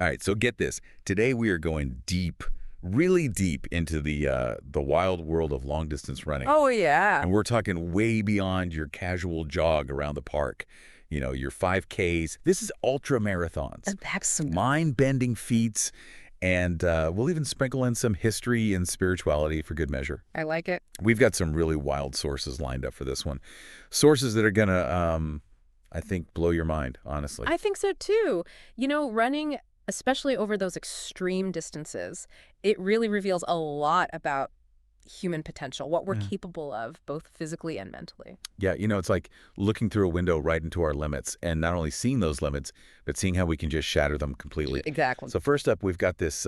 All right, so get this. Today we are going deep, really deep into the wild world of long-distance running. Oh, yeah. And we're talking way beyond your casual jog around the park. You know, your 5Ks. This is ultra marathons, Absolutely. mind-bending feats, and we'll even sprinkle in some history and spirituality for good measure. I like it. We've got some really wild sources lined up for this one. Sources that are going to, I think, blow your mind, honestly. I think so, too. You know, running, especially over those extreme distances, it really reveals a lot about human potential, what we're capable of, both physically and mentally. Yeah, you know, it's like looking through a window right into our limits and not only seeing those limits, but seeing how we can just shatter them completely. Exactly. So first up, we've got this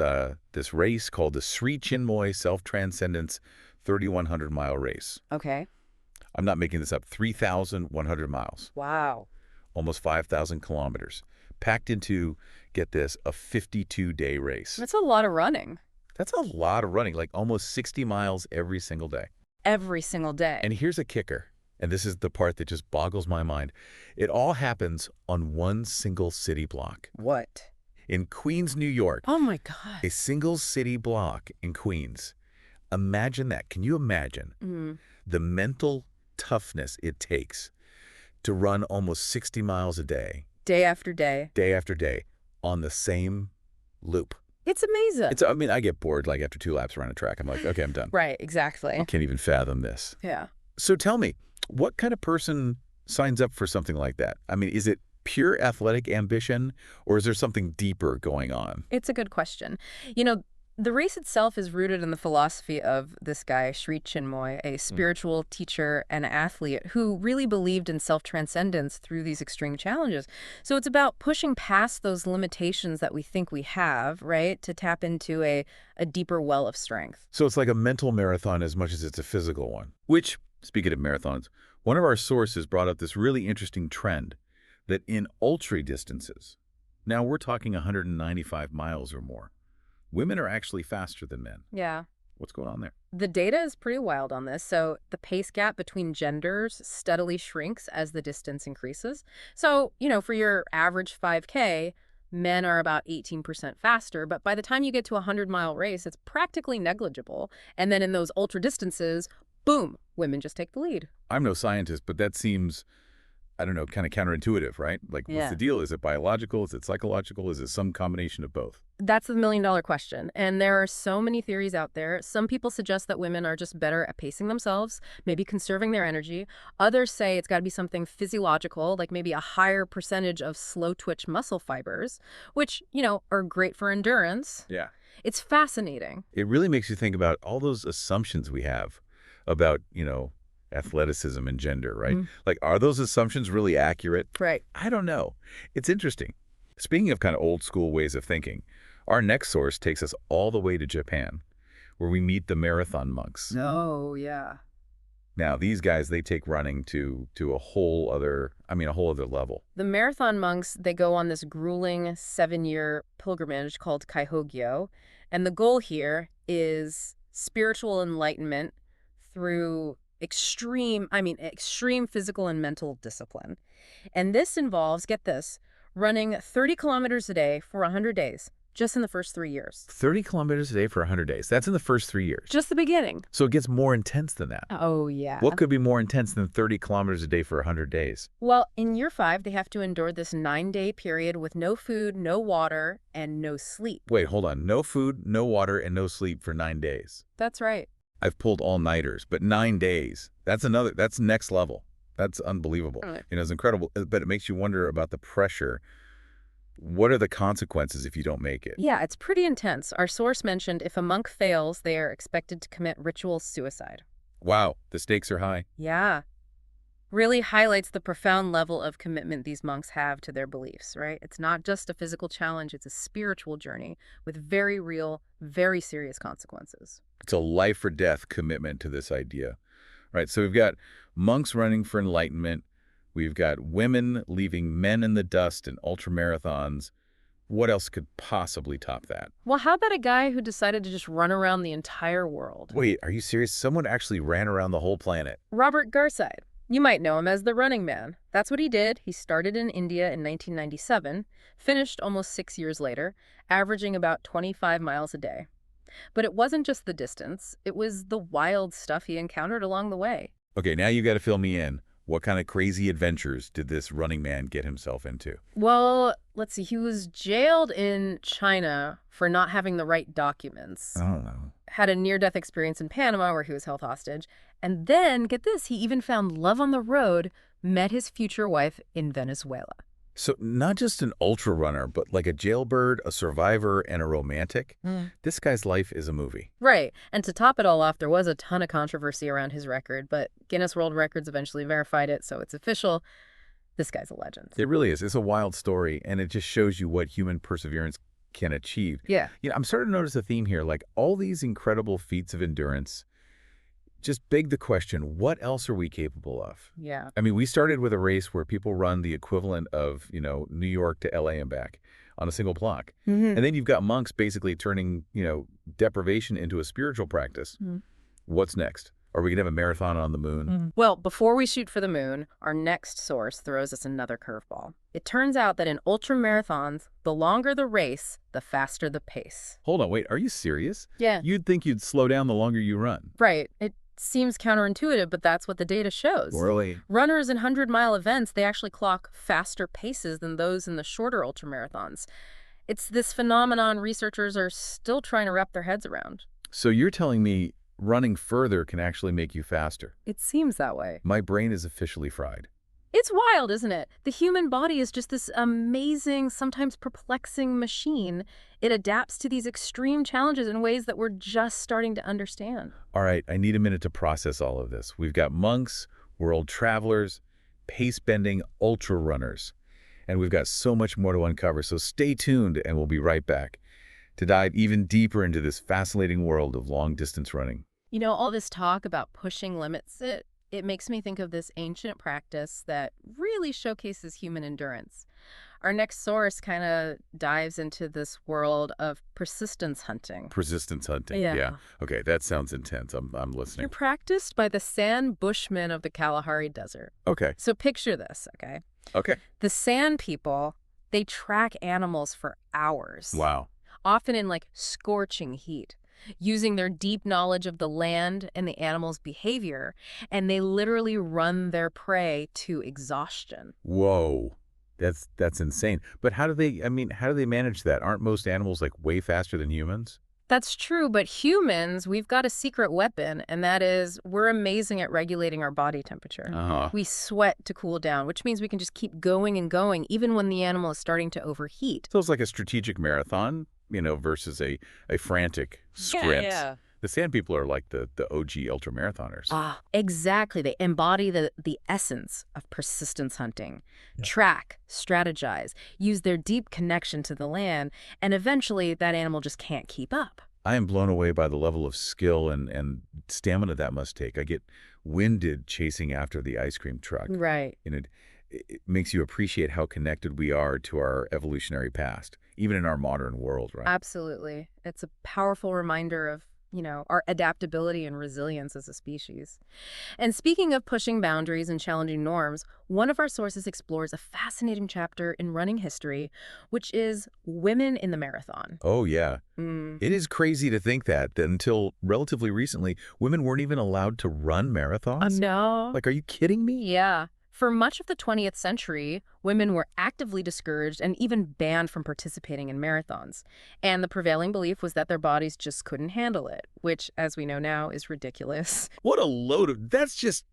this race called the Sri Chinmoy Self-Transcendence 3,100-mile race. Okay. I'm not making this up. 3,100 miles, Wow. almost 5,000 kilometers, packed into, get this, a 52-day race. That's a lot of running. That's a lot of running, like almost 60 miles every single day. Every single day. And here's a kicker, and this is the part that just boggles my mind. It all happens on one single city block. What? In Queens, New York, Oh, my God. a single city block in Queens. Imagine that. Can you imagine the mental toughness it takes to run almost 60 miles a day, Day after day. day after day, on the same loop? It's amazing. I mean, I get bored like after 2 laps around a track. I'm like, okay, I'm done. Right, exactly. I can't even fathom this. Yeah. So tell me, what kind of person signs up for something like that? I mean, is it pure athletic ambition, or is there something deeper going on? It's a good question. You know, the race itself is rooted in the philosophy of this guy, Sri Chinmoy, a spiritual teacher and athlete who really believed in self-transcendence through these extreme challenges. So it's about pushing past those limitations that we think we have, right, to tap into a deeper well of strength. So it's like a mental marathon as much as it's a physical one. Which, speaking of marathons, one of our sources brought up this really interesting trend that in ultra distances, now we're talking 195 miles or more, women are actually faster than men. Yeah. What's going on there? The data is pretty wild on this. So the pace gap between genders steadily shrinks as the distance increases. So, you know, for your average 5K, men are about 18% faster, but by the time you get to a 100-mile race, it's practically negligible. And then in those ultra distances, boom, women just take the lead. I'm no scientist, but that seems, I don't know, kind of counterintuitive, right? Like, what's the deal? Is it biological? Is it psychological? Is it some combination of both? That's the million-dollar question. And there are so many theories out there. Some people suggest that women are just better at pacing themselves, maybe conserving their energy. Others say it's got to be something physiological, like maybe a higher percentage of slow-twitch muscle fibers, which, you know, are great for endurance. Yeah. It's fascinating. It really makes you think about all those assumptions we have about, you know, athleticism and gender, right? Like, are those assumptions really accurate? Right. I don't know. It's interesting. Speaking of kind of old school ways of thinking, our next source takes us all the way to Japan, where we meet the marathon monks. Oh, yeah. Now, these guys, they take running to a whole other level. The marathon monks, they go on this grueling 7-year pilgrimage called Kaihogyo, and the goal here is spiritual enlightenment through extreme physical and mental discipline. And this involves, get this, running 30 kilometers a day for 100 days, just in the first 3 years. 30 kilometers a day for 100 days. That's in the first 3 years. Just the beginning. So it gets more intense than that. Oh, yeah. What could be more intense than 30 kilometers a day for 100 days? Well, in year 5, they have to endure this 9-day period with no food, no water, and no sleep. Wait, hold on. No food, no water, and no sleep for 9 days. That's right. I've pulled all-nighters, but 9 days, that's next level. That's unbelievable. Right. You know, it's incredible, but it makes you wonder about the pressure. What are the consequences if you don't make it? Yeah, it's pretty intense. Our source mentioned if a monk fails, they are expected to commit ritual suicide. Wow, the stakes are high. Yeah. Really highlights the profound level of commitment these monks have to their beliefs, right? It's not just a physical challenge, it's a spiritual journey with very real, very serious consequences. It's a life or death commitment to this idea, right? So we've got monks running for enlightenment. We've got women leaving men in the dust in ultramarathons. What else could possibly top that? Well, how about a guy who decided to just run around the entire world? Wait, are you serious? Someone actually ran around the whole planet. Robert Garside. You might know him as the Running Man. That's what he did. He started in India in 1997, finished almost 6 years later, averaging about 25 miles a day. But it wasn't just the distance, it was the wild stuff he encountered along the way. Okay, now you got to fill me in. What kind of crazy adventures did this running man get himself into? Well, let's see, he was jailed in China for not having the right documents. I don't know. Had a near-death experience in Panama where he was held hostage. And then, get this, he even found love on the road, met his future wife in Venezuela. So not just an ultra runner, but like a jailbird, a survivor, and a romantic. This guy's life is a movie. Right. And to top it all off, there was a ton of controversy around his record, but Guinness World Records eventually verified it, so it's official. This guy's a legend. It really is. It's a wild story, and it just shows you what human perseverance can achieve. Yeah. I'm starting to notice a theme here, like all these incredible feats of endurance just beg the question, what else are we capable of? Yeah. I mean, we started with a race where people run the equivalent of, New York to LA and back on a single block. And then you've got monks basically turning, deprivation into a spiritual practice. What's next? Are we going to have a marathon on the moon? Well, before we shoot for the moon, our next source throws us another curveball. It turns out that in ultra marathons, the longer the race, the faster the pace. Hold on, wait, are you serious? Yeah. You'd think you'd slow down the longer you run. Right. It seems counterintuitive, but that's what the data shows. Really? Runners in 100-mile events, they actually clock faster paces than those in the shorter ultramarathons. It's this phenomenon researchers are still trying to wrap their heads around. So you're telling me running further can actually make you faster? It seems that way. My brain is officially fried. It's wild, isn't it? The human body is just this amazing, sometimes perplexing machine. It adapts to these extreme challenges in ways that we're just starting to understand. All right, I need a minute to process all of this. We've got monks, world travelers, pace-bending ultra runners, and we've got so much more to uncover, so stay tuned and we'll be right back to dive even deeper into this fascinating world of long-distance running. You know, all this talk about pushing limits, it makes me think of this ancient practice that really showcases human endurance. Our next source kind of dives into this world of persistence hunting. Persistence hunting, Yeah. Okay, that sounds intense. I'm They're listening. practiced by the San Bushmen of the Kalahari Desert. Okay, So picture this, okay? okay. The San people, they track animals for hours. Wow. Often in like scorching heat, using their deep knowledge of the land and the animal's behavior, and they literally run their prey to exhaustion. Whoa. That's insane. But how do they manage that? Aren't most animals like way faster than humans? That's true, but humans, we've got a secret weapon, and that is we're amazing at regulating our body temperature. Uh-huh. We sweat to cool down, which means we can just keep going and going, even when the animal is starting to overheat. So it's like a strategic marathon, versus a frantic sprint. Yeah. The sand people are like the OG ultramarathoners. Exactly. They embody the essence of persistence hunting. Track, strategize, use their deep connection to the land, and eventually that animal just can't keep up. I am blown away by the level of skill and stamina that must take. I get winded chasing after the ice cream truck. Right. And it makes you appreciate how connected we are to our evolutionary past, even in our modern world, right? Absolutely. It's a powerful reminder of our adaptability and resilience as a species. And speaking of pushing boundaries and challenging norms, one of our sources explores a fascinating chapter in running history, which is women in the marathon. Oh, yeah. It is crazy to think that until relatively recently, women weren't even allowed to run marathons. No. Like, are you kidding me? Yeah. For much of the 20th century, women were actively discouraged and even banned from participating in marathons. And the prevailing belief was that their bodies just couldn't handle it, which, as we know now, is ridiculous. What a load of... That's just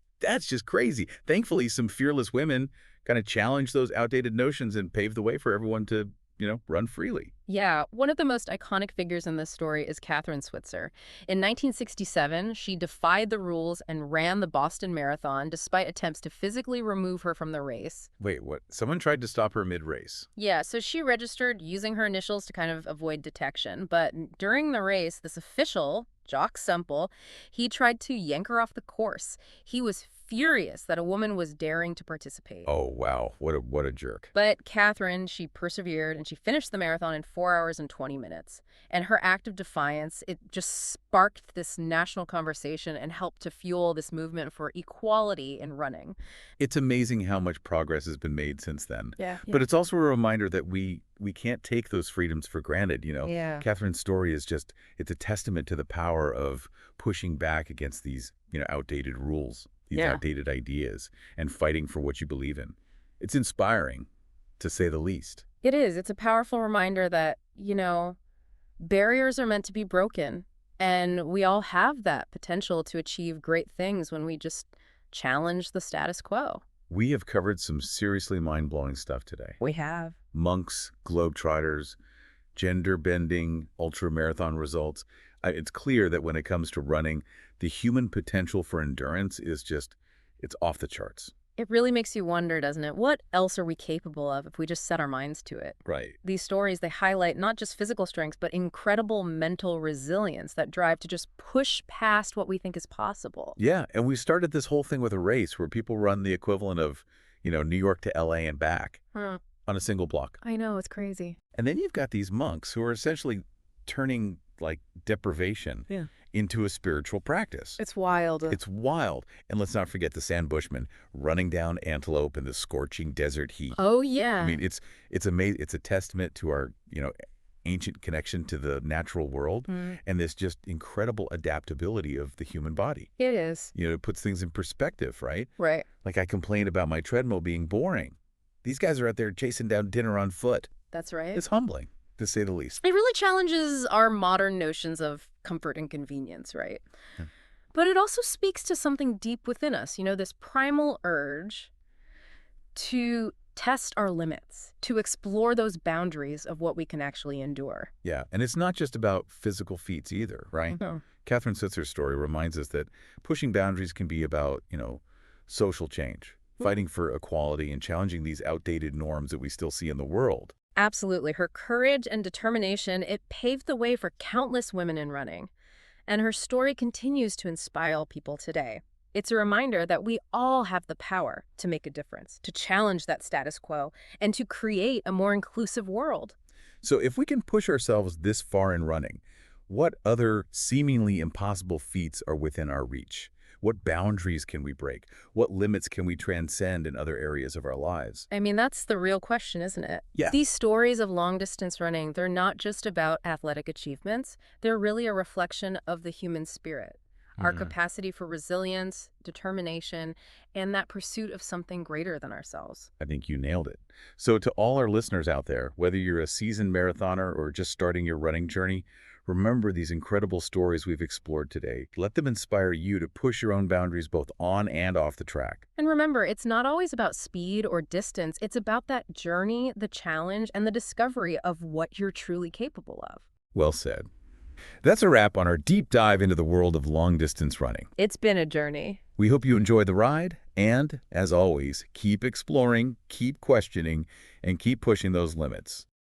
crazy. Thankfully, some fearless women kind of challenged those outdated notions and paved the way for everyone to, run freely. Yeah, one of the most iconic figures in this story is Catherine Switzer. In 1967, she defied the rules and ran the Boston Marathon despite attempts to physically remove her from the race. Wait, what? Someone tried to stop her mid-race. Yeah, so she registered using her initials to kind of avoid detection. But during the race, this official, Jock Semple, he tried to yank her off the course. He was furious that a woman was daring to participate. Oh, wow. What a jerk. But Catherine, she persevered and she finished the marathon in 4 hours and 20 minutes. And her act of defiance, it just sparked this national conversation and helped to fuel this movement for equality in running. It's amazing how much progress has been made since then. Yeah. But it's also a reminder that we can't take those freedoms for granted, Yeah. Catherine's story is just, it's a testament to the power of pushing back against these, outdated rules, these Yeah. outdated ideas, and fighting for what you believe in. It's inspiring, to say the least. It is. It's a powerful reminder that, barriers are meant to be broken. And we all have that potential to achieve great things when we just challenge the status quo. We have covered some seriously mind-blowing stuff today. We have. Monks, globetrotters, gender-bending, ultra-marathon results. It's clear that when it comes to running, the human potential for endurance is just, it's off the charts. It really makes you wonder, doesn't it? What else are we capable of if we just set our minds to it? Right. These stories, they highlight not just physical strengths, but incredible mental resilience, that drive to just push past what we think is possible. Yeah, and we started this whole thing with a race where people run the equivalent of, New York to LA and back on a single block. I know, it's crazy. And then you've got these monks who are essentially turning like deprivation into a spiritual practice. It's wild. It's wild. And let's not forget the sand bushmen running down antelope in the scorching desert heat. Oh, yeah. I mean, it's amazing. It's a testament to our, ancient connection to the natural world and this just incredible adaptability of the human body. It is. It puts things in perspective, right? Right. Like I complained about my treadmill being boring. These guys are out there chasing down dinner on foot. That's right. It's humbling, to say the least. It really challenges our modern notions of comfort and convenience, right? Yeah. But it also speaks to something deep within us, this primal urge to test our limits, to explore those boundaries of what we can actually endure. Yeah, and it's not just about physical feats either, right? No. Catherine Sitzer's story reminds us that pushing boundaries can be about, social change, fighting for equality and challenging these outdated norms that we still see in the world. Absolutely. Her courage and determination, it paved the way for countless women in running. And her story continues to inspire people today. It's a reminder that we all have the power to make a difference, to challenge that status quo, and to create a more inclusive world. So if we can push ourselves this far in running, what other seemingly impossible feats are within our reach? What boundaries can we break? What limits can we transcend in other areas of our lives? I mean, that's the real question, isn't it? Yeah. These stories of long-distance running, they're not just about athletic achievements. They're really a reflection of the human spirit, our capacity for resilience, determination, and that pursuit of something greater than ourselves. I think you nailed it. So to all our listeners out there, whether you're a seasoned marathoner or just starting your running journey, remember these incredible stories we've explored today. Let them inspire you to push your own boundaries both on and off the track. And remember, it's not always about speed or distance. It's about that journey, the challenge, and the discovery of what you're truly capable of. Well said. That's a wrap on our deep dive into the world of long-distance running. It's been a journey. We hope you enjoy the ride, and, as always, keep exploring, keep questioning, and keep pushing those limits.